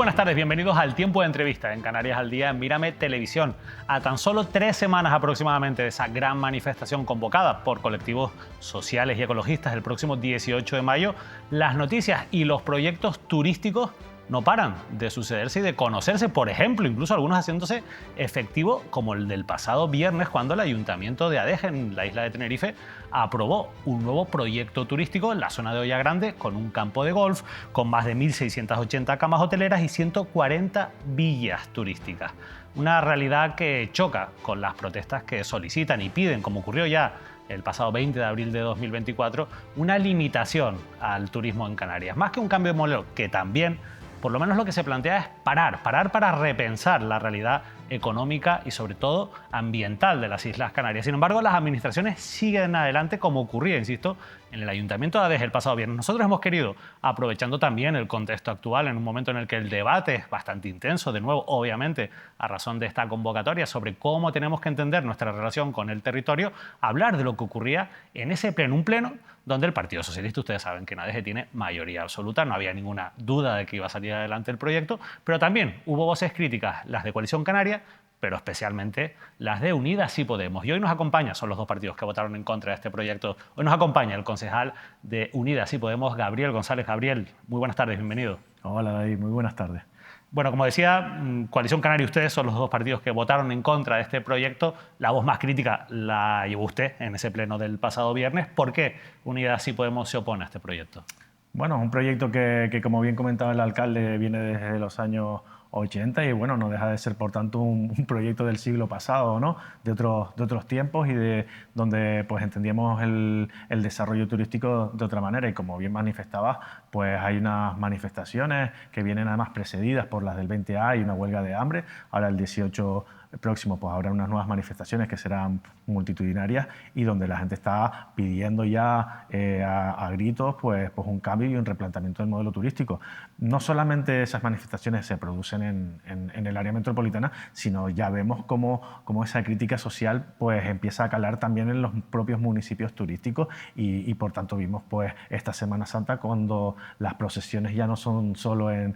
buenas tardes, bienvenidos al Tiempo de Entrevista en Canarias al Día en Mírame Televisión. A tan solo 3 semanas aproximadamente de esa gran manifestación convocada por colectivos sociales y ecologistas el próximo 18 de mayo, las noticias y los proyectos turísticos no paran de sucederse y de conocerse, por ejemplo, incluso algunos haciéndose efectivo, como el del pasado viernes, cuando el Ayuntamiento de Adeje, en la isla de Tenerife, aprobó un nuevo proyecto turístico en la zona de Olla Grande, con un campo de golf, con más de 1.680 camas hoteleras y 140 villas turísticas. Una realidad que choca con las protestas que solicitan y piden, como ocurrió ya el pasado 20 de abril de 2024, una limitación al turismo en Canarias. Más que un cambio de modelo, que también, por lo menos lo que se plantea es parar para repensar la realidad económica y sobre todo ambiental de las Islas Canarias. Sin embargo, las administraciones siguen adelante como ocurría, insisto, en el Ayuntamiento de Adeje el pasado viernes. Nosotros hemos querido, aprovechando también el contexto actual, en un momento en el que el debate es bastante intenso, de nuevo, obviamente, a razón de esta convocatoria, sobre cómo tenemos que entender nuestra relación con el territorio, hablar de lo que ocurría en ese pleno, un pleno donde el Partido Socialista, ustedes saben que en Adeje tiene mayoría absoluta, no había ninguna duda de que iba a salir adelante el proyecto, pero también hubo voces críticas, las de Coalición Canaria, pero especialmente las de Unidas Sí Podemos. Y hoy nos acompaña, son los dos partidos que votaron en contra de este proyecto, hoy nos acompaña el concejal de Unidas Sí Podemos, Gabriel González. Gabriel, muy buenas tardes, bienvenido. Hola David, muy buenas tardes. Bueno, como decía, Coalición Canaria y ustedes son los dos partidos que votaron en contra de este proyecto. La voz más crítica la llevó usted en ese pleno del pasado viernes. ¿Por qué Unidas Sí Podemos se opone a este proyecto? Bueno, es un proyecto que, como bien comentaba el alcalde, viene desde los años 80 y bueno, no deja de ser por tanto un proyecto del siglo pasado, ¿no? De otros tiempos y de donde pues entendíamos el desarrollo turístico de otra manera, y como bien manifestaba, pues hay unas manifestaciones que vienen además precedidas por las del 20A y una huelga de hambre. Ahora el 18 próximo pues habrá unas nuevas manifestaciones que serán multitudinarias y donde la gente está pidiendo ya a gritos pues un cambio y un replanteamiento del modelo turístico. No solamente esas manifestaciones se producen en el área metropolitana, sino ya vemos cómo esa crítica social pues empieza a calar también en los propios municipios turísticos y por tanto vimos pues esta Semana Santa cuando las procesiones ya no son solo en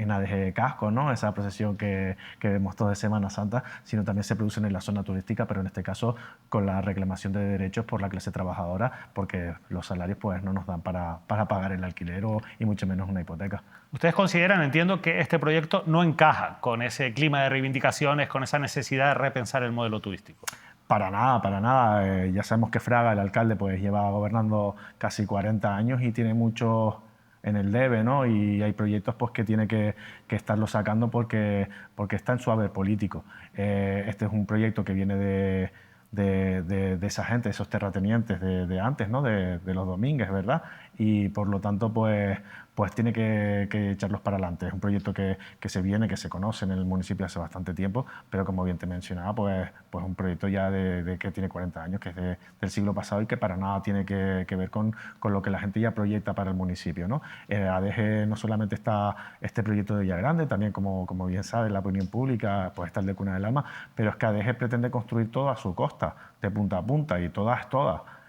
Adeje de Casco, ¿no? Esa procesión que vemos toda de Semana Santa, sino también se producen en la zona turística, pero en este caso con la reclamación de derechos por la clase trabajadora, porque los salarios pues no nos dan para pagar el alquiler y mucho menos una hipoteca. Ustedes consideran, entiendo, que este proyecto no encaja con ese clima de reivindicaciones, con esa necesidad de repensar el modelo turístico. Para nada, para nada. Ya sabemos que Fraga, el alcalde, pues lleva gobernando casi 40 años y tiene mucho en el debe, ¿no? Y hay proyectos pues, que tiene que estarlo sacando porque está en su haber político. Este es un proyecto que viene de esa gente, de esos terratenientes de antes, ¿no? De los Domínguez, ¿verdad? Y por lo tanto, pues tiene que echarlos para adelante. Es un proyecto que se viene, que se conoce en el municipio hace bastante tiempo, pero como bien te mencionaba, pues un proyecto ya que tiene 40 años, que es del siglo pasado y que para nada tiene que ver con lo que la gente ya proyecta para el municipio, ¿no? Adeje no solamente está este proyecto de Villagrande, también como bien sabe la opinión pública, pues está el de Cuna del Alma, pero es que Adeje pretende construir todo a su costa, de punta a punta, y todas.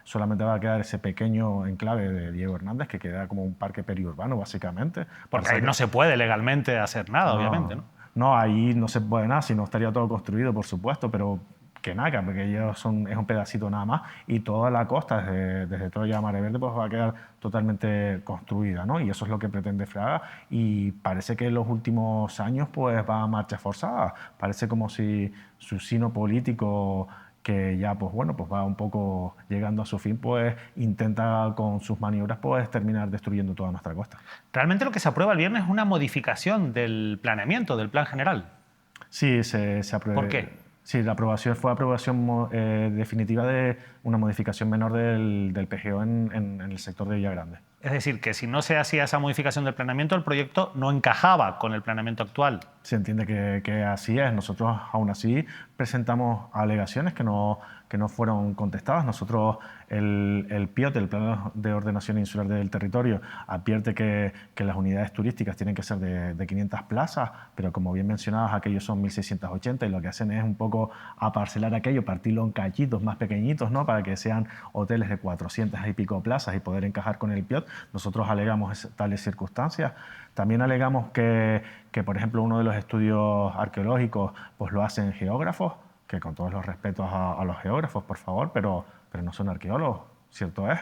Solamente va a quedar ese pequeño enclave de Diego Hernández que queda como un parque periurbano, básicamente. Porque ahí no se puede legalmente hacer nada, obviamente, ¿no? No, ahí no se puede nada, si no estaría todo construido, por supuesto, pero que nada, porque es un pedacito nada más y toda la costa, desde Troya a Mare Verde, pues va a quedar totalmente construida, ¿no? Y eso es lo que pretende Fraga y parece que en los últimos años pues va a marcha forzada. Parece como si su sino político, que ya pues va un poco llegando a su fin, pues intenta con sus maniobras pues terminar destruyendo toda nuestra costa. Realmente lo que se aprueba el viernes es una modificación del planeamiento, del plan general. Sí, se aprueba. ¿Por qué? Sí, la aprobación fue aprobación definitiva de una modificación menor del PGO en el sector de Villagrande. Es decir, que si no se hacía esa modificación del planeamiento, el proyecto no encajaba con el planeamiento actual. Se entiende que así es. Nosotros aún así presentamos alegaciones que no que no fueron contestadas. Nosotros, el PIOT, el Plan de Ordenación Insular del Territorio, advierte que las unidades turísticas tienen que ser de 500 plazas, pero como bien mencionabas, aquellos son 1.680 y lo que hacen es un poco aparcelar aquello, partirlo en cachitos más pequeñitos, ¿no? Para que sean hoteles de 400 y pico plazas y poder encajar con el PIOT. Nosotros alegamos tales circunstancias. También alegamos que, por ejemplo, uno de los estudios arqueológicos pues lo hacen geógrafos, que con todos los respetos a los geógrafos, por favor, pero no son arqueólogos, cierto es.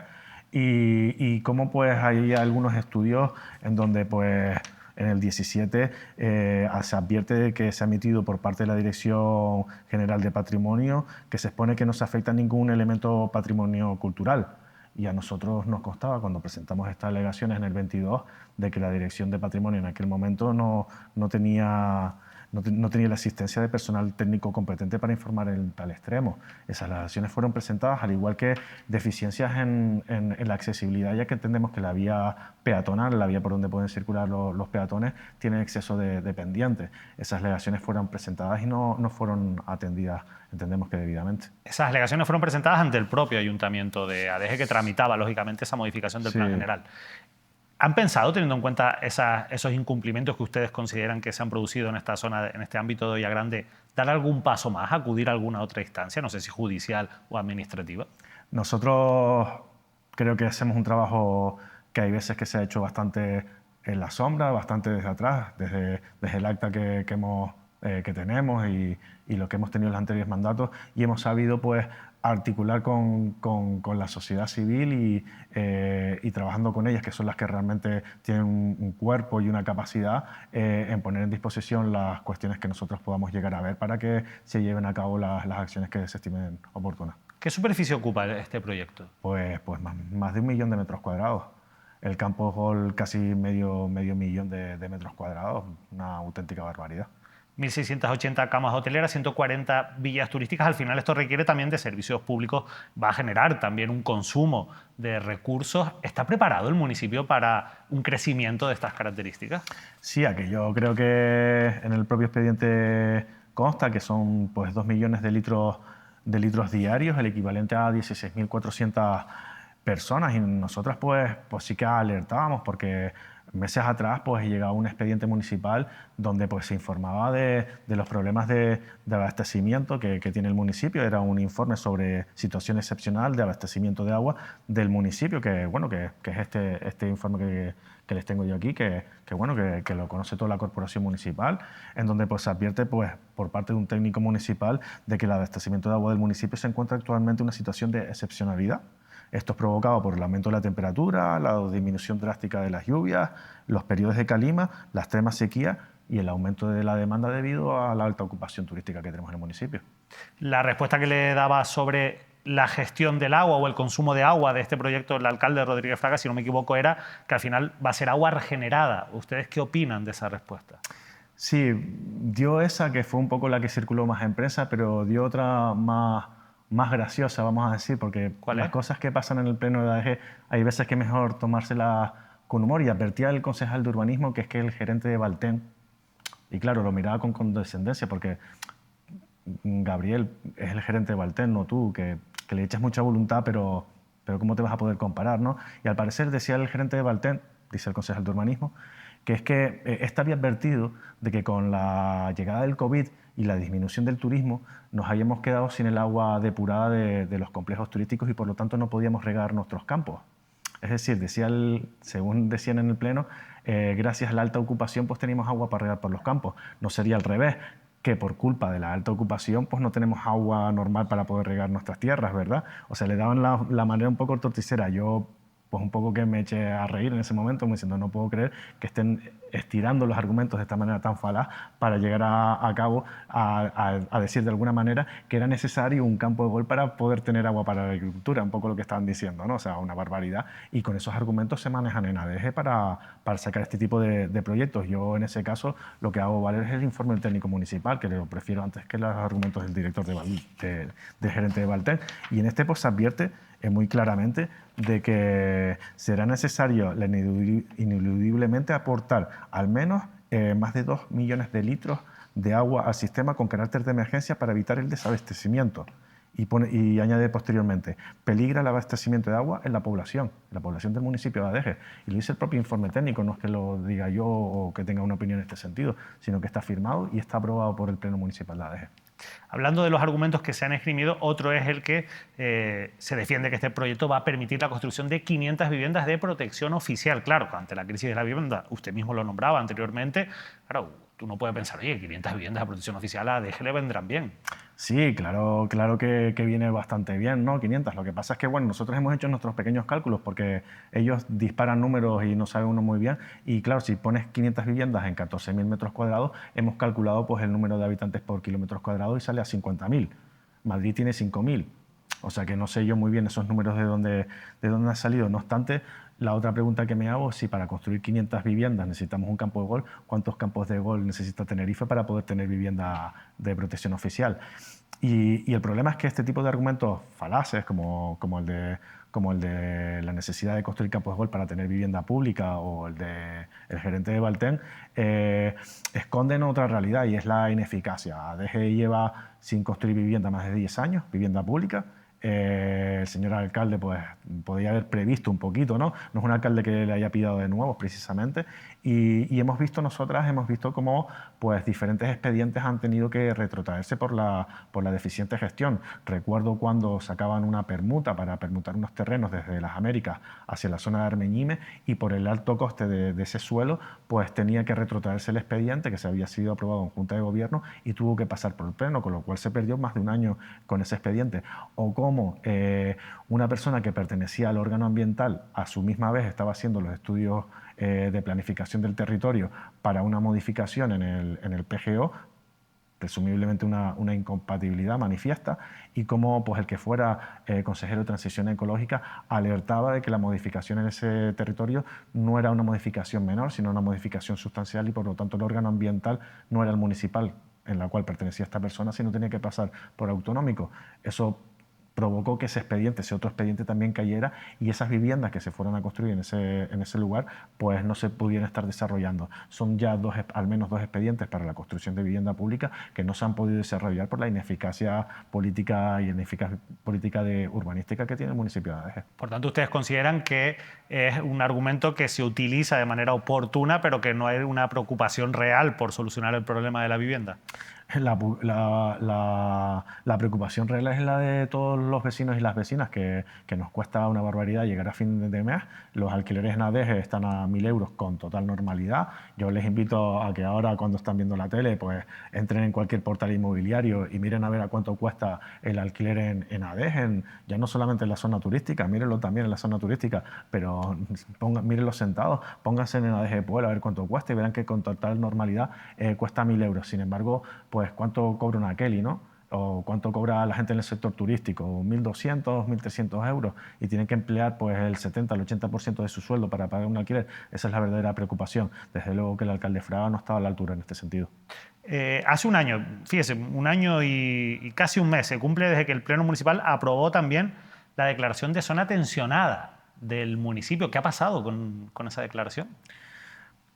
Y cómo pues hay algunos estudios en donde pues en el 17 se advierte de que se ha emitido por parte de la Dirección General de Patrimonio que se expone que no se afecta ningún elemento patrimonio cultural. Y a nosotros nos constaba, cuando presentamos estas alegaciones en el 22, de que la Dirección de Patrimonio en aquel momento no tenía la asistencia de personal técnico competente para informar en tal extremo. Esas alegaciones fueron presentadas, al igual que deficiencias en la accesibilidad, ya que entendemos que la vía peatonal, la vía por donde pueden circular los peatones, tiene exceso de pendientes. Esas alegaciones fueron presentadas y no fueron atendidas, entendemos que debidamente. Esas alegaciones fueron presentadas ante el propio ayuntamiento de Adeje, que tramitaba, lógicamente, esa modificación del plan general. ¿Han pensado, teniendo en cuenta esos incumplimientos que ustedes consideran que se han producido en esta zona, en este ámbito de Villagrande, dar algún paso más, acudir a alguna otra instancia, no sé si judicial o administrativa? Nosotros creo que hacemos un trabajo que hay veces que se ha hecho bastante en la sombra, bastante desde atrás, desde el acta que tenemos y lo que hemos tenido en los anteriores mandatos, y hemos sabido pues articular con la sociedad civil y trabajando con ellas, que son las que realmente tienen un cuerpo y una capacidad en poner en disposición las cuestiones que nosotros podamos llegar a ver para que se lleven a cabo las acciones que se estimen oportunas. ¿Qué superficie ocupa este proyecto? Pues más de 1 millón de metros cuadrados. El campo de golf casi medio millón de metros cuadrados, una auténtica barbaridad. 1.680 camas hoteleras, 140 villas turísticas. Al final esto requiere también de servicios públicos, va a generar también un consumo de recursos. ¿Está preparado el municipio para un crecimiento de estas características? Sí, yo creo que en el propio expediente consta que son pues 2 millones de litros diarios, el equivalente a 16.400 personas, y nosotras pues sí que alertábamos porque meses atrás pues llegaba un expediente municipal donde pues se informaba de los problemas de abastecimiento que tiene el municipio. Era un informe sobre situación excepcional de abastecimiento de agua del municipio, que es este informe que les tengo yo aquí, que lo conoce toda la corporación municipal, en donde pues se advierte pues por parte de un técnico municipal de que el abastecimiento de agua del municipio se encuentra actualmente en una situación de excepcionalidad. Esto es provocado por el aumento de la temperatura, la disminución drástica de las lluvias, los periodos de calima, la extrema sequía y el aumento de la demanda debido a la alta ocupación turística que tenemos en el municipio. La respuesta que le daba sobre la gestión del agua o el consumo de agua de este proyecto el alcalde Rodríguez Fraga, si no me equivoco, era que al final va a ser agua regenerada. ¿Ustedes qué opinan de esa respuesta? Sí, dio esa que fue un poco la que circuló más en prensa, pero dio otra más graciosa, vamos a decir, porque las cosas que pasan en el pleno de ADG hay veces que es mejor tomárselas con humor, y advertía el concejal de urbanismo que es que el gerente de Valten, y claro, lo miraba con condescendencia porque Gabriel es el gerente de Valten, no tú, que le echas mucha voluntad, pero ¿cómo te vas a poder comparar, no? Y al parecer decía el gerente de Valten, dice el concejal de urbanismo, que es que éste había advertido de que con la llegada del COVID y la disminución del turismo nos habíamos quedado sin el agua depurada de los complejos turísticos y por lo tanto no podíamos regar nuestros campos. Es decir, según decían en el pleno, gracias a la alta ocupación pues teníamos agua para regar por los campos. No sería al revés, que por culpa de la alta ocupación pues no tenemos agua normal para poder regar nuestras tierras, ¿verdad? O sea, le daban la manera un poco torticera. Yo pues un poco que me eché a reír en ese momento, me diciendo, no puedo creer que estén estirando los argumentos de esta manera tan falaz para llegar a cabo a decir de alguna manera que era necesario un campo de golf para poder tener agua para la agricultura, un poco lo que estaban diciendo, ¿no? O sea, una barbaridad. Y con esos argumentos se manejan en ADG para sacar este tipo de proyectos. Yo, en ese caso, lo que hago valer es el informe del técnico municipal, que lo prefiero antes que los argumentos del director del gerente de Valten. Y en este pues se advierte muy claramente de que será necesario ineludiblemente aportar al menos más de 2 millones de litros de agua al sistema con carácter de emergencia para evitar el desabastecimiento. Y añade posteriormente, peligra el abastecimiento de agua en la población del municipio de Adeje. Y lo dice el propio informe técnico, no es que lo diga yo o que tenga una opinión en este sentido, sino que está firmado y está aprobado por el Pleno Municipal de Adeje. Hablando de los argumentos que se han esgrimido, otro es el que se defiende que este proyecto va a permitir la construcción de 500 viviendas de protección oficial. Claro, ante la crisis de la vivienda, usted mismo lo nombraba anteriormente, claro, tú no puedes pensar, oye, 500 viviendas de protección oficial a ADG le vendrán bien. Sí, claro, claro que viene bastante bien, ¿no? 500. Lo que pasa es que, bueno, nosotros hemos hecho nuestros pequeños cálculos porque ellos disparan números y no sabe uno muy bien. Y claro, si pones 500 viviendas en 14.000 metros cuadrados, hemos calculado pues el número de habitantes por kilómetros cuadrados y sale a 50.000. Madrid tiene 5.000. O sea que no sé yo muy bien esos números de dónde han salido. No obstante, la otra pregunta que me hago es si para construir 500 viviendas necesitamos un campo de golf, ¿cuántos campos de golf necesita Tenerife para poder tener vivienda de protección oficial? Y el problema es que este tipo de argumentos falaces, como el de la necesidad de construir campos de golf para tener vivienda pública o el de el gerente de Valten, esconden otra realidad y es la ineficacia. ADG lleva sin construir vivienda más de 10 años, vivienda pública. El señor alcalde pues, podía haber previsto un poquito, ¿no? No es un alcalde que le haya pillado de nuevo precisamente. Y hemos visto cómo pues, diferentes expedientes han tenido que retrotraerse por la deficiente gestión. Recuerdo cuando sacaban una permuta para permutar unos terrenos desde las Américas hacia la zona de Armeñime y por el alto coste de ese suelo pues tenía que retrotraerse el expediente que se había sido aprobado en Junta de Gobierno y tuvo que pasar por el Pleno, con lo cual se perdió más de un año con ese expediente. O cómo una persona que pertenecía al órgano ambiental a su misma vez estaba haciendo los estudios de planificación del territorio para una modificación en el PGO, presumiblemente una incompatibilidad manifiesta, y cómo pues, el que fuera consejero de Transición Ecológica alertaba de que la modificación en ese territorio no era una modificación menor, sino una modificación sustancial y por lo tanto el órgano ambiental no era el municipal en la cual pertenecía esta persona, sino tenía que pasar por autonómico. Eso provocó que ese otro expediente también cayera y esas viviendas que se fueron a construir en ese lugar pues no se pudieran estar desarrollando. Son ya al menos dos expedientes para la construcción de vivienda pública que no se han podido desarrollar por la ineficacia política y ineficaz política urbanística que tiene el municipio de Adeje. Por tanto, ustedes consideran que es un argumento que se utiliza de manera oportuna, pero que no hay una preocupación real por solucionar el problema de la vivienda. La preocupación real es la de todos los vecinos y las vecinas, que nos cuesta una barbaridad llegar a fin de mes. Los alquileres en Adeje están a 1.000 euros con total normalidad. Yo les invito a que ahora, cuando están viendo la tele, pues entren en cualquier portal inmobiliario y miren a ver a cuánto cuesta el alquiler en Adeje, ya no solamente en la zona turística, mírenlo también en la zona turística, pero mírenlo sentados, pónganse en Adeje de Puebla a ver cuánto cuesta y verán que con total normalidad cuesta 1.000 euros. Sin embargo, pues cuánto cobra una Kelly, ¿no? O cuánto cobra la gente en el sector turístico, 1.200, 1.300 euros, y tienen que emplear pues, el 70, el 80% de su sueldo para pagar un alquiler. Esa es la verdadera preocupación. Desde luego que el alcalde Fraga no estaba a la altura en este sentido. Hace un año, fíjese, un año y casi un mes se cumple desde que el Pleno Municipal aprobó también la declaración de zona tensionada del municipio. ¿Qué ha pasado con esa declaración?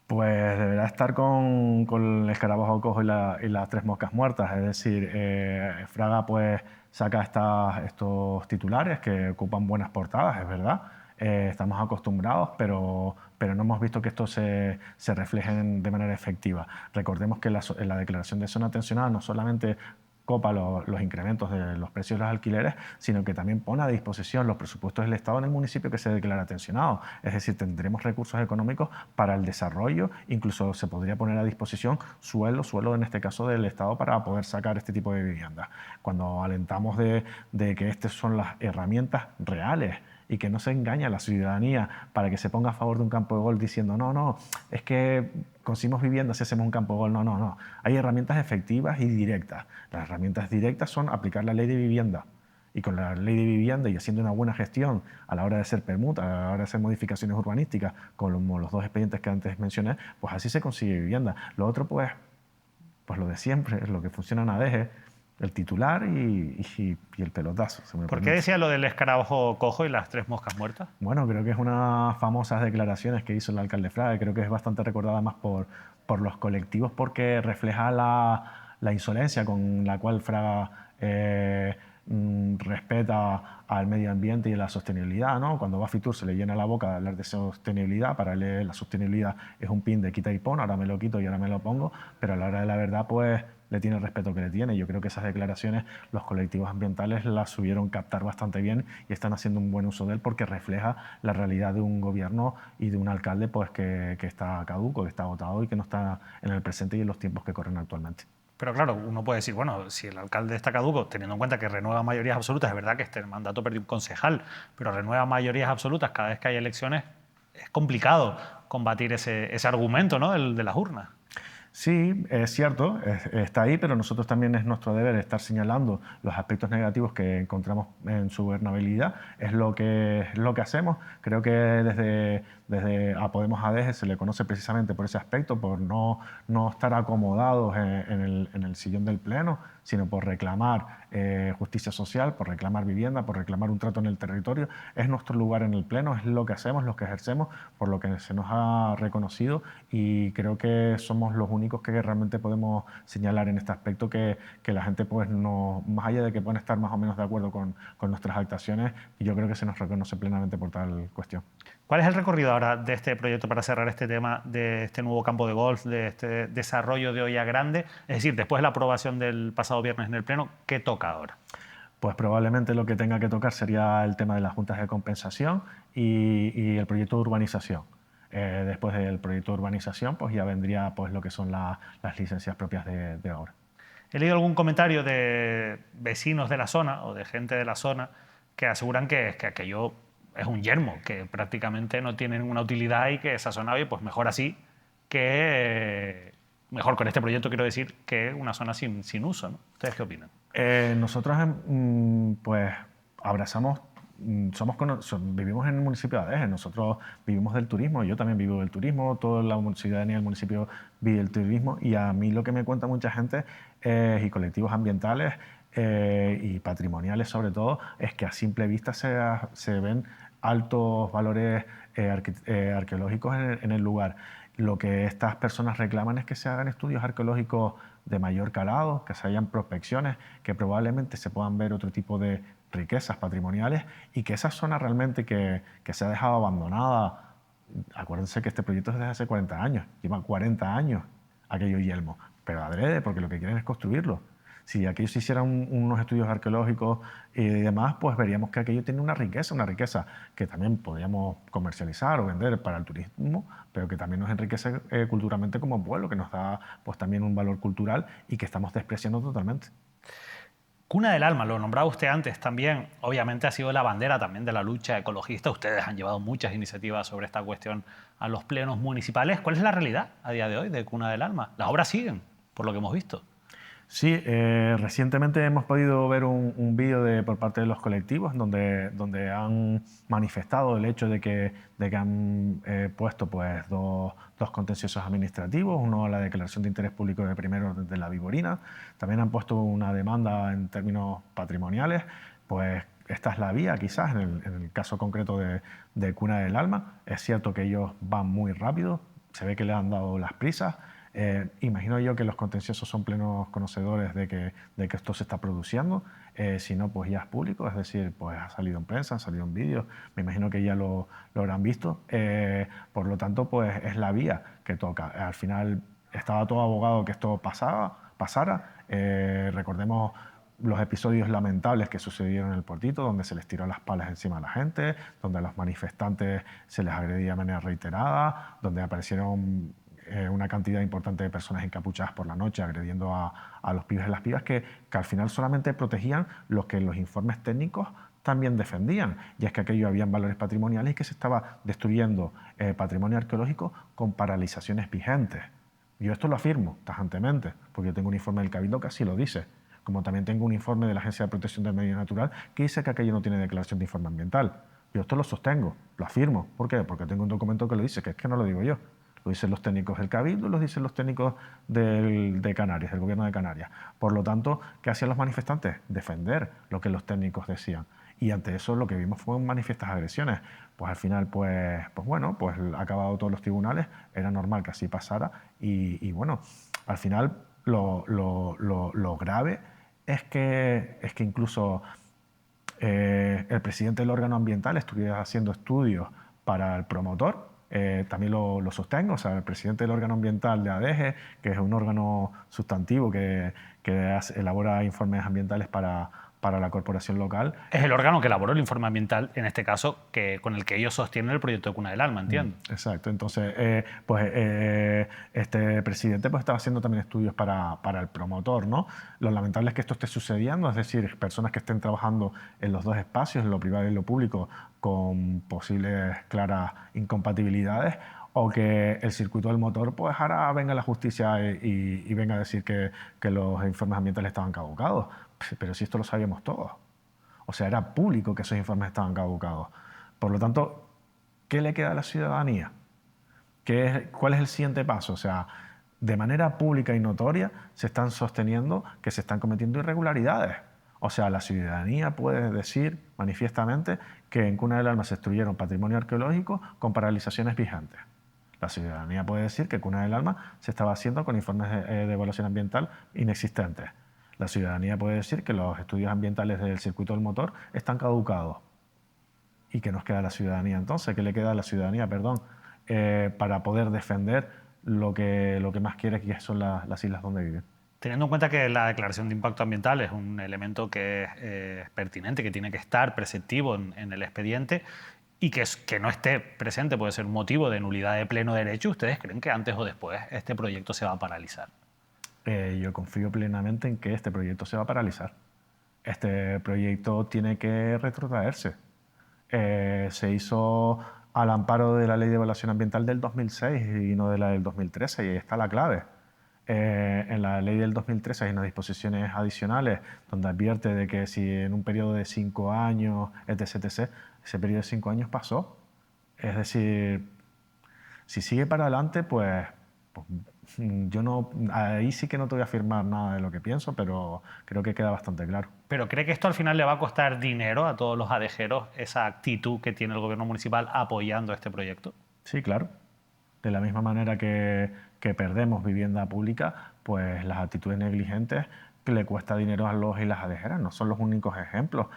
Pues deberá estar con el escarabajo cojo y las tres moscas muertas. Es decir, Fraga pues saca estos titulares que ocupan buenas portadas, es verdad. Estamos acostumbrados, pero no hemos visto que esto se refleje de manera efectiva. Recordemos que la declaración de zona tensionada no solamente copa los incrementos de los precios de los alquileres, sino que también pone a disposición los presupuestos del Estado en el municipio que se declara tensionado. Es decir, tendremos recursos económicos para el desarrollo, incluso se podría poner a disposición suelo en este caso del Estado para poder sacar este tipo de viviendas. Cuando alentamos de que estas son las herramientas reales y que no se engañe a la ciudadanía para que se ponga a favor de un campo de golf diciendo no, es que conseguimos viviendas si hacemos un campo de golf. No. Hay herramientas efectivas y directas. Las herramientas directas son aplicar la ley de vivienda. Y con la ley de vivienda y haciendo una buena gestión a la hora de hacer permuta, a la hora de hacer modificaciones urbanísticas, como los dos expedientes que antes mencioné, pues así se consigue vivienda. Lo otro, pues lo de siempre, es lo que funciona en ADG, el titular y el pelotazo. ¿Por qué decía lo del escarabajo cojo y las tres moscas muertas? Bueno, creo que es unas famosas declaraciones que hizo el alcalde Fraga. Creo que es bastante recordada más por los colectivos porque refleja la insolencia con la cual Fraga respeta al medio ambiente y a la sostenibilidad, ¿no? Cuando va a Fitur se le llena la boca de hablar de sostenibilidad, para él la sostenibilidad es un pin de quita y pon, ahora me lo quito y ahora me lo pongo, pero a la hora de la verdad pues le tiene el respeto que le tiene. Yo creo que esas declaraciones los colectivos ambientales las supieron captar bastante bien y están haciendo un buen uso de él porque refleja la realidad de un gobierno y de un alcalde pues que está caduco, que está agotado y que no está en el presente y en los tiempos que corren actualmente. Pero claro, uno puede decir, bueno, si el alcalde está caduco, teniendo en cuenta que renueva mayorías absolutas, es verdad que este mandato perdió un concejal, pero renueva mayorías absolutas cada vez que hay elecciones, es complicado combatir ese argumento, ¿no? El de las urnas. Sí, es cierto, está ahí, pero nosotros también es nuestro deber estar señalando los aspectos negativos que encontramos en su gobernabilidad. Es lo que hacemos. Creo que desde a Podemos ADG se le conoce precisamente por ese aspecto, por no estar acomodados en el sillón del Pleno, sino por reclamar justicia social, por reclamar vivienda, por reclamar un trato en el territorio. Es nuestro lugar en el Pleno, es lo que hacemos, lo que ejercemos, por lo que se nos ha reconocido y creo que somos los únicos que realmente podemos señalar en este aspecto que la gente, pues, no, más allá de que pueden estar más o menos de acuerdo con nuestras actuaciones, yo creo que se nos reconoce plenamente por tal cuestión. ¿Cuál es el recorrido ahora de este proyecto para cerrar este tema de este nuevo campo de golf, de este desarrollo de Olla Grande? Es decir, después de la aprobación del pasado viernes en el Pleno, ¿qué toca ahora? Pues probablemente lo que tenga que tocar sería el tema de las juntas de compensación y el proyecto de urbanización. Después del proyecto de urbanización, pues ya vendría pues, lo que son las licencias propias de obra. He leído algún comentario de vecinos de la zona o de gente de la zona que aseguran que aquello es un yermo, que prácticamente no tiene ninguna utilidad y que esa zona, oye, pues mejor así que... Mejor con este proyecto, quiero decir, que una zona sin uso, ¿no? ¿Ustedes qué opinan? Nosotros pues abrazamos, vivimos en el municipio de Adeje, nosotros vivimos del turismo, yo también vivo del turismo, toda la ciudadanía del municipio vive del turismo y a mí lo que me cuenta mucha gente y colectivos ambientales y patrimoniales sobre todo es que a simple vista se ven altos valores arqueológicos en el lugar. Lo que estas personas reclaman es que se hagan estudios arqueológicos de mayor calado, que se hayan prospecciones, que probablemente se puedan ver otro tipo de riquezas patrimoniales y que esa zona realmente que se ha dejado abandonada, acuérdense que este proyecto es desde hace 40 años, llevan 40 años aquello yelmo, pero adrede porque lo que quieren es construirlo. Si aquellos se hicieran unos estudios arqueológicos y demás, pues veríamos que aquello tiene una riqueza que también podríamos comercializar o vender para el turismo, pero que también nos enriquece culturalmente como pueblo, que nos da pues también un valor cultural y que estamos despreciando totalmente. Cuna del Alma, lo nombraba usted antes también, obviamente ha sido la bandera también de la lucha ecologista. Ustedes han llevado muchas iniciativas sobre esta cuestión a los plenos municipales. ¿Cuál es la realidad a día de hoy de Cuna del Alma? Las obras siguen, por lo que hemos visto. Sí, recientemente hemos podido ver un vídeo por parte de los colectivos donde han manifestado el hecho de que han puesto pues, dos contenciosos administrativos, uno la declaración de interés público de primero de la Viborina, también han puesto una demanda en términos patrimoniales, pues esta es la vía quizás en el caso concreto de Cuna del Alma. Es cierto que ellos van muy rápido, se ve que le han dado las prisas. Imagino yo que los contenciosos son plenos conocedores de que esto se está produciendo, si no, pues ya es público, es decir, pues ha salido en prensa, ha salido en vídeos, me imagino que ya lo habrán visto, por lo tanto, pues es la vía que toca. Al final estaba todo abogado que esto pasara, recordemos los episodios lamentables que sucedieron en el Portito, donde se les tiró las palas encima a la gente, donde a los manifestantes se les agredía de manera reiterada, donde aparecieron una cantidad importante de personas encapuchadas por la noche agrediendo a los pibes y las pibas que al final solamente protegían los que los informes técnicos también defendían, y es que aquello habían valores patrimoniales y que se estaba destruyendo patrimonio arqueológico con paralizaciones vigentes. Yo esto lo afirmo tajantemente, porque yo tengo un informe del Cabildo que así lo dice, como también tengo un informe de la Agencia de Protección del Medio Natural que dice que aquello no tiene declaración de informe ambiental. Yo esto lo sostengo, lo afirmo. ¿Por qué? Porque tengo un documento que lo dice, que es que no lo digo yo. Lo dicen los técnicos del Cabildo, lo dicen los técnicos de Canarias, del gobierno de Canarias. Por lo tanto, ¿qué hacían los manifestantes? Defender lo que los técnicos decían. Y ante eso lo que vimos fueron manifiestas agresiones. Pues al final, pues bueno, pues acabado todos los tribunales, era normal que así pasara. Y bueno, al final lo grave es que incluso el presidente del órgano ambiental estuviera haciendo estudios para el promotor, también lo sostengo. O sea, el presidente del órgano ambiental de ADEGE, que es un órgano sustantivo que elabora informes ambientales para la corporación local. Es el órgano que elaboró el informe ambiental, en este caso, con el que ellos sostienen el proyecto de Cuna del Alma, entiendo. Exacto. Entonces, este presidente pues, estaba haciendo también estudios para el promotor, ¿no? Lo lamentable es que esto esté sucediendo, es decir, personas que estén trabajando en los dos espacios, en lo privado y en lo público, con posibles claras incompatibilidades, o que el circuito del motor, pues ahora venga la justicia y venga a decir que los informes ambientales estaban caducados. Pero si esto lo sabíamos todos. O sea, era público que esos informes estaban caducados. Por lo tanto, ¿qué le queda a la ciudadanía? ¿Cuál es el siguiente paso? O sea, de manera pública y notoria se están sosteniendo que se están cometiendo irregularidades. O sea, la ciudadanía puede decir manifiestamente que en Cuna del Alma se destruyeron patrimonio arqueológico con paralizaciones vigentes. La ciudadanía puede decir que Cuna del Alma se estaba haciendo con informes de evaluación ambiental inexistentes. La ciudadanía puede decir que los estudios ambientales del circuito del motor están caducados. ¿Y qué nos queda a la ciudadanía entonces? ¿Qué le queda a la ciudadanía, perdón, para poder defender lo que más quiere, que son las islas donde viven? Teniendo en cuenta que la declaración de impacto ambiental es un elemento que es pertinente, que tiene que estar preceptivo en el expediente y que no esté presente puede ser un motivo de nulidad de pleno derecho, ¿ustedes creen que antes o después este proyecto se va a paralizar? Yo confío plenamente en que este proyecto se va a paralizar. Este proyecto tiene que retrotraerse. Se hizo al amparo de la Ley de Evaluación Ambiental del 2006 y no de la del 2013, y ahí está la clave. En la Ley del 2013 hay unas disposiciones adicionales donde advierte de que si en un periodo de 5 años, etc., ese periodo de 5 años pasó. Es decir, si sigue para adelante, pues yo no, ahí sí que no te voy a afirmar nada de lo que pienso, pero creo que queda bastante claro. ¿Pero cree que esto al final le va a costar dinero a todos los adejeros, esa actitud que tiene el gobierno municipal apoyando este proyecto? Sí, claro. De la misma manera que perdemos vivienda pública, pues las actitudes negligentes que le cuesta dinero a los y las adejeras no son los únicos ejemplos.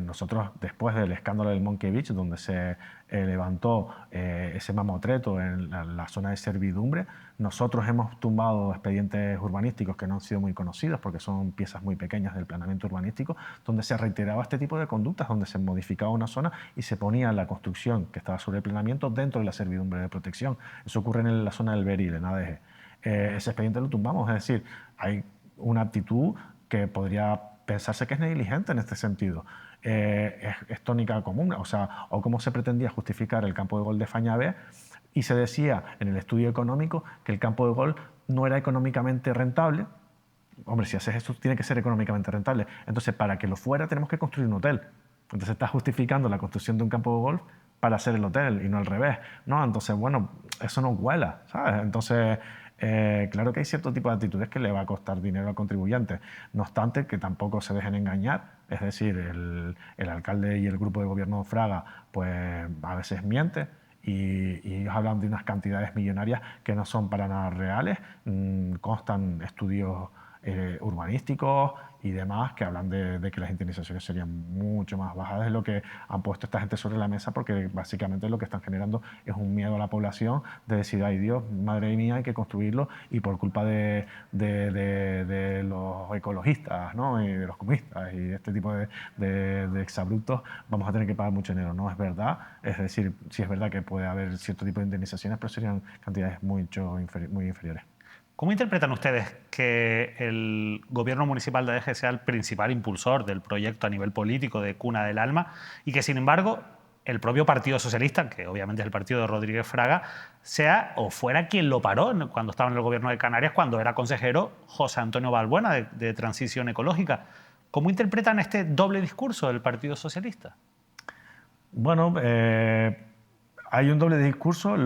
Nosotros, después del escándalo del Monkey Beach, donde se levantó ese mamotreto en la zona de servidumbre, nosotros hemos tumbado expedientes urbanísticos que no han sido muy conocidos porque son piezas muy pequeñas del planeamiento urbanístico, donde se reiteraba este tipo de conductas, donde se modificaba una zona y se ponía la construcción que estaba sobre el planeamiento dentro de la servidumbre de protección. Eso ocurre en la zona del Beril, en ADG. Ese expediente lo tumbamos, es decir, hay una actitud que podría pensarse que es negligente en este sentido. Es tónica común, o sea, o cómo se pretendía justificar el campo de golf de Fañabé y se decía en el estudio económico que el campo de golf no era económicamente rentable. Hombre, si haces esto tiene que ser económicamente rentable. Entonces, para que lo fuera tenemos que construir un hotel. Entonces está justificando la construcción de un campo de golf para hacer el hotel y no al revés, ¿no? Entonces, bueno, eso no cuela, ¿sabes? Entonces, claro que hay cierto tipo de actitudes que le va a costar dinero al contribuyente. No obstante, que tampoco se dejen engañar. Es decir, el alcalde y el grupo de gobierno Fraga, pues a veces miente y ellos hablan de unas cantidades millonarias que no son para nada reales. Constan estudios urbanísticos y demás que hablan de que las indemnizaciones serían mucho más bajas de lo que han puesto esta gente sobre la mesa, porque básicamente lo que están generando es un miedo a la población de decir, ay Dios, madre mía, hay que construirlo y por culpa de los ecologistas, ¿no? Y de los comunistas y este tipo de exabruptos vamos a tener que pagar mucho dinero. No es verdad, es decir, sí es verdad que puede haber cierto tipo de indemnizaciones, pero serían cantidades muy inferiores. ¿Cómo interpretan ustedes que el gobierno municipal de ADEGE sea el principal impulsor del proyecto a nivel político de Cuna del Alma y que, sin embargo, el propio Partido Socialista, que obviamente es el partido de Rodríguez Fraga, sea o fuera quien lo paró cuando estaba en el gobierno de Canarias, cuando era consejero José Antonio Balbuena de Transición Ecológica? ¿Cómo interpretan este doble discurso del Partido Socialista? Bueno, hay un doble discurso,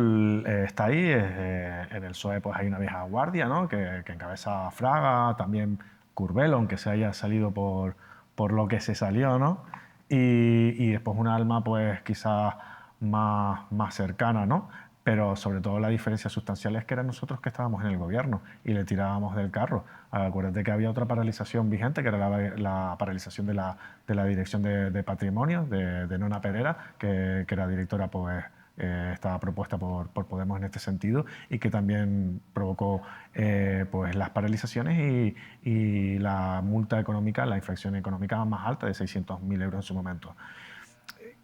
está ahí, en el PSOE pues hay una vieja guardia, ¿no? que encabeza Fraga, también Curbelo, aunque se haya salido por lo que se salió, ¿no? Y después un alma pues quizás más cercana, ¿no? pero sobre todo la diferencia sustancial es que eran nosotros que estábamos en el gobierno y le tirábamos del carro. Acuérdate que había otra paralización vigente, que era la paralización de la Dirección de Patrimonio, de Nona Perera, que era directora, pues estaba propuesta por Podemos en este sentido, y que también provocó pues las paralizaciones y la multa económica, la infracción económica más alta de 600.000 euros en su momento.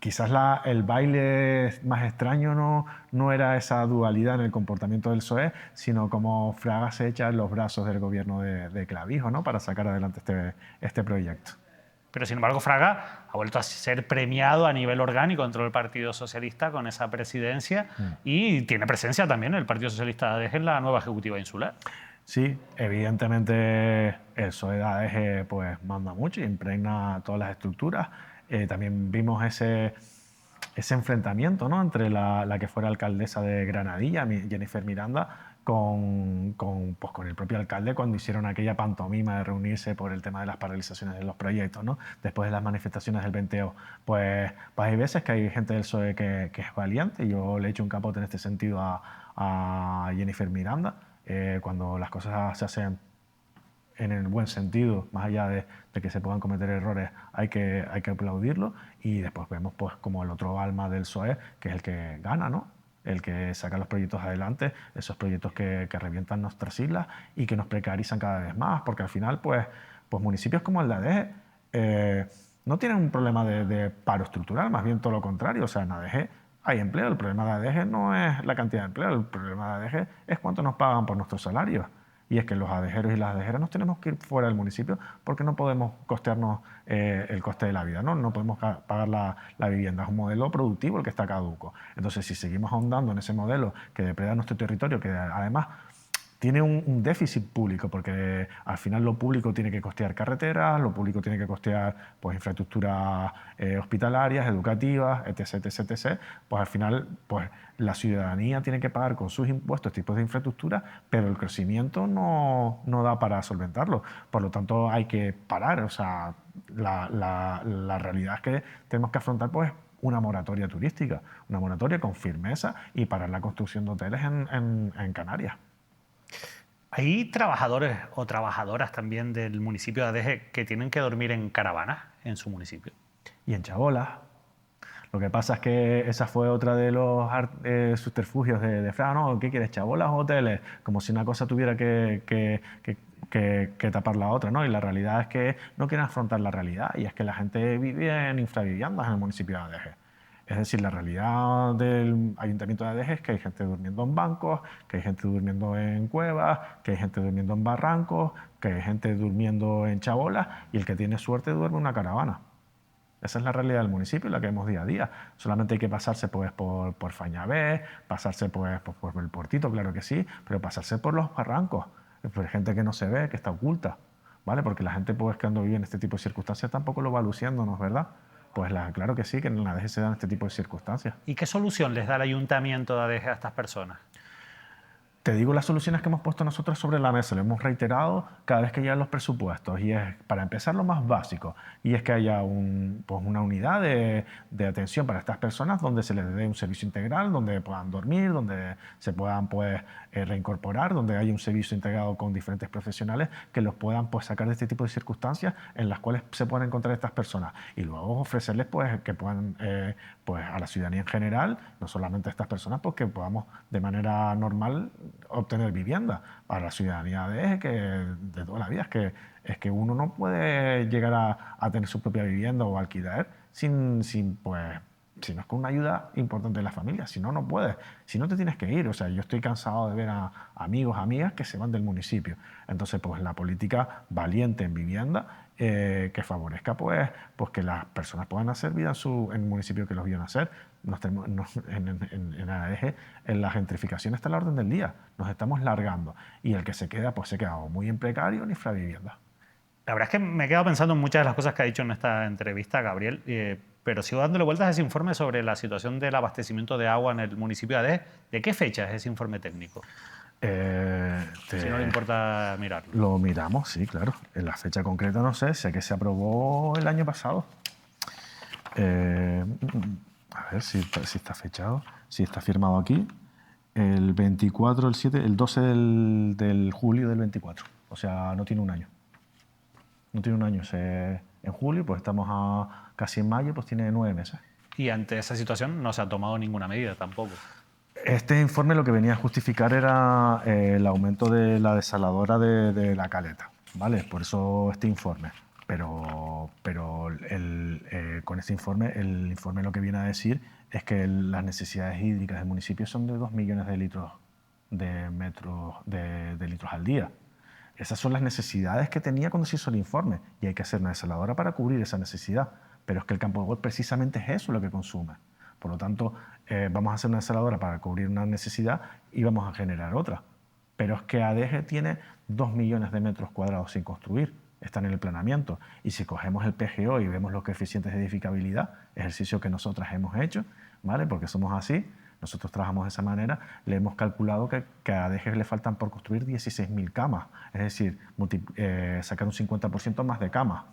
Quizás el baile más extraño no era esa dualidad en el comportamiento del PSOE, sino como Fraga se echa en los brazos del gobierno de Clavijo, ¿no?, para sacar adelante este proyecto. Pero sin embargo, Fraga ha vuelto a ser premiado a nivel orgánico dentro del Partido Socialista con esa presidencia y tiene presencia también el Partido Socialista de ADG en la nueva Ejecutiva Insular. Sí, evidentemente el PSOE de ADG pues manda mucho y impregna todas las estructuras. También vimos ese enfrentamiento, ¿no?, entre la que fuera alcaldesa de Granadilla, Jennifer Miranda, con el propio alcalde, cuando hicieron aquella pantomima de reunirse por el tema de las paralizaciones de los proyectos, ¿no?, después de las manifestaciones del 20O. Pues hay veces que hay gente del PSOE que es valiente. Yo le he hecho un capote en este sentido a Jennifer Miranda. Cuando las cosas se hacen en el buen sentido, más allá de que se puedan cometer errores, hay que aplaudirlo. Y después vemos pues como el otro alma del PSOE, que es el que gana, ¿no?, el que saca los proyectos adelante, esos proyectos que revientan nuestras islas y que nos precarizan cada vez más, porque al final pues municipios como el de ADG no tienen un problema de paro estructural, más bien todo lo contrario. O sea, en ADG hay empleo. El problema de ADG no es la cantidad de empleo, el problema de ADG es cuánto nos pagan por nuestros salarios. Y es que los adejeros y las adejeras nos tenemos que ir fuera del municipio porque no podemos costearnos el coste de la vida, ¿no? No podemos pagar la vivienda. Es un modelo productivo el que está caduco. Entonces, si seguimos ahondando en ese modelo que depreda nuestro territorio, que además tiene un déficit público, porque al final lo público tiene que costear carreteras, lo público tiene que costear pues infraestructuras hospitalarias, educativas, etc, etc, etc. Pues al final pues la ciudadanía tiene que pagar con sus impuestos tipos de infraestructura, pero el crecimiento no da para solventarlo. Por lo tanto, hay que parar. O sea, la realidad es que tenemos que afrontar pues una moratoria turística, una moratoria con firmeza, y parar la construcción de hoteles en Canarias. ¿Hay trabajadores o trabajadoras también del municipio de ADG que tienen que dormir en caravanas en su municipio? Y en chabolas. Lo que pasa es que esa fue otra de los subterfugios de Fraga, ¿no? ¿Qué quieres, chabolas o hoteles? Como si una cosa tuviera que tapar la otra, ¿no? Y la realidad es que no quieren afrontar la realidad, y es que la gente vive en infraviviendas en el municipio de ADG. Es decir, la realidad del Ayuntamiento de ADG es que hay gente durmiendo en bancos, que hay gente durmiendo en cuevas, que hay gente durmiendo en barrancos, que hay gente durmiendo en chabolas, y el que tiene suerte duerme en una caravana. Esa es la realidad del municipio, la que vemos día a día. Solamente hay que pasarse pues, por Fañabé, pasarse pues, por el Portito, claro que sí, pero pasarse por los barrancos, por gente que no se ve, que está oculta, ¿vale? Porque la gente pues, que cuando vive en este tipo de circunstancias tampoco lo va luciéndonos, ¿verdad? Pues claro que sí, que en la ADG se dan este tipo de circunstancias. ¿Y qué solución les da el Ayuntamiento de ADG a estas personas? Te digo las soluciones que hemos puesto nosotros sobre la mesa, lo hemos reiterado cada vez que llegan los presupuestos, y es, para empezar, lo más básico, y es que haya una unidad de atención para estas personas donde se les dé un servicio integral, donde puedan dormir, donde se puedan pues, reincorporar, donde haya un servicio integrado con diferentes profesionales que los puedan pues, sacar de este tipo de circunstancias en las cuales se pueden encontrar estas personas, y luego ofrecerles pues, que puedan, pues, a la ciudadanía en general, no solamente a estas personas, pues que podamos de manera normal obtener vivienda para la ciudadanía de toda la vida. Es que uno no puede llegar a tener su propia vivienda o alquiler sin pues, si no es con una ayuda importante de la familia. Si no, no puedes. Si no, te tienes que ir. O sea, yo estoy cansado de ver a amigos, amigas que se van del municipio. Entonces, pues la política valiente en vivienda que favorezca pues que las personas puedan hacer vida en el municipio que los vio nacer. En ADG, en la gentrificación está a la orden del día. Nos estamos largando. Y el que se queda, pues se queda o muy en precario ni infravivienda. La verdad es que me he quedado pensando en muchas de las cosas que ha dicho en esta entrevista, Gabriel, pero sigo dándole vueltas a ese informe sobre la situación del abastecimiento de agua en el municipio de ADG. ¿De qué fecha es ese informe técnico? Si no le importa mirarlo. Lo miramos, sí, claro. En la fecha concreta no sé que se aprobó el año pasado. A ver si está fechado, si está firmado aquí. El 24, el 7, el 12 del julio del 24. O sea, no tiene un año. No tiene un año. En julio, pues estamos casi en mayo, pues tiene 9 meses. Y ante esa situación no se ha tomado ninguna medida tampoco. Este informe lo que venía a justificar era el aumento de la desaladora de la caleta, ¿vale? Por eso este informe. Pero con este informe, el informe lo que viene a decir es que las necesidades hídricas del municipio son de 2 millones de litros de litros al día. Esas son las necesidades que tenía cuando se hizo el informe y hay que hacer una desaladora para cubrir esa necesidad. Pero es que el campo de golf precisamente es eso lo que consume. Por lo tanto, vamos a hacer una desaladora para cubrir una necesidad y vamos a generar otra. Pero es que ADEGE tiene 2 millones de metros cuadrados sin construir, están en el planeamiento. Y si cogemos el PGO y vemos los coeficientes de edificabilidad, ejercicio que nosotras hemos hecho, ¿vale? Porque somos así, nosotros trabajamos de esa manera, le hemos calculado que a ADEGE le faltan por construir 16.000 camas, es decir, sacar un 50% más de camas.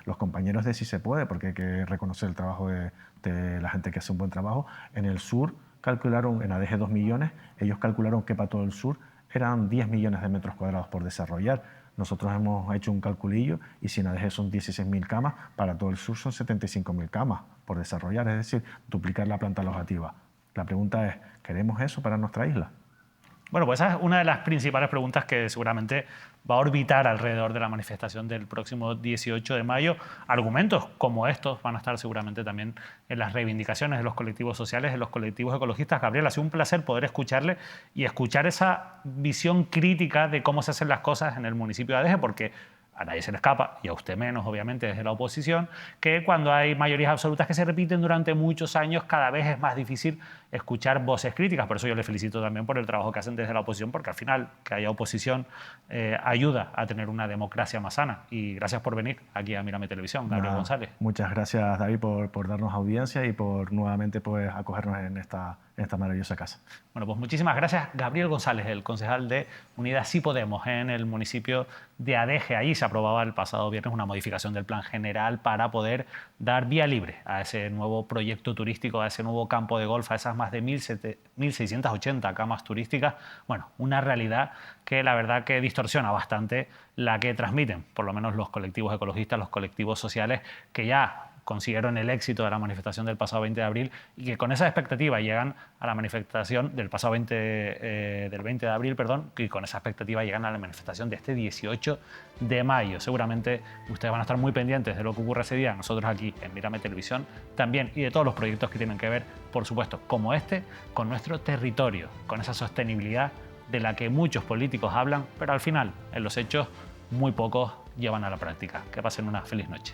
Los compañeros de Sí se puede, porque hay que reconocer el trabajo de la gente que hace un buen trabajo. En el sur calcularon, en ADEGE 2 millones, ellos calcularon que para todo el sur eran 10 millones de metros cuadrados por desarrollar. Nosotros hemos hecho un calculillo y si en ADEGE son 16.000 camas, para todo el sur son 75.000 camas por desarrollar, es decir, duplicar la planta alojativa. La pregunta es, ¿queremos eso para nuestra isla? Bueno, pues esa es una de las principales preguntas que seguramente va a orbitar alrededor de la manifestación del próximo 18 de mayo. Argumentos como estos van a estar seguramente también en las reivindicaciones de los colectivos sociales, de los colectivos ecologistas. Gabriel, ha sido un placer poder escucharle y escuchar esa visión crítica de cómo se hacen las cosas en el municipio de ADEGE, porque a nadie se le escapa, y a usted menos, obviamente, desde la oposición, que cuando hay mayorías absolutas que se repiten durante muchos años, cada vez es más difícil escuchar voces críticas. Por eso yo le felicito también por el trabajo que hacen desde la oposición, porque al final que haya oposición ayuda a tener una democracia más sana. Y gracias por venir aquí a Mírame Televisión, Gabriel González. Muchas gracias, David, por darnos audiencia y por nuevamente pues, acogernos en esta maravillosa casa. Bueno, pues muchísimas gracias. Gabriel González, el concejal de Unidas Sí Podemos en el municipio de ADEGE. Allí se aprobaba el pasado viernes una modificación del plan general para poder dar vía libre a ese nuevo proyecto turístico, a ese nuevo campo de golf, a esas más de 1.680 camas turísticas. Bueno, una realidad que la verdad que distorsiona bastante la que transmiten, por lo menos los colectivos ecologistas, los colectivos sociales, que ya consiguieron el éxito de la manifestación del pasado 20 de abril y que con esa expectativa llegan a la manifestación del pasado 20 de abril, y con esa expectativa llegan a la manifestación de este 18 de mayo. Seguramente ustedes van a estar muy pendientes de lo que ocurre ese día, nosotros aquí en Mírame Televisión también, y de todos los proyectos que tienen que ver, por supuesto, como este, con nuestro territorio, con esa sostenibilidad de la que muchos políticos hablan, pero al final, en los hechos, muy pocos llevan a la práctica. Que pasen una feliz noche.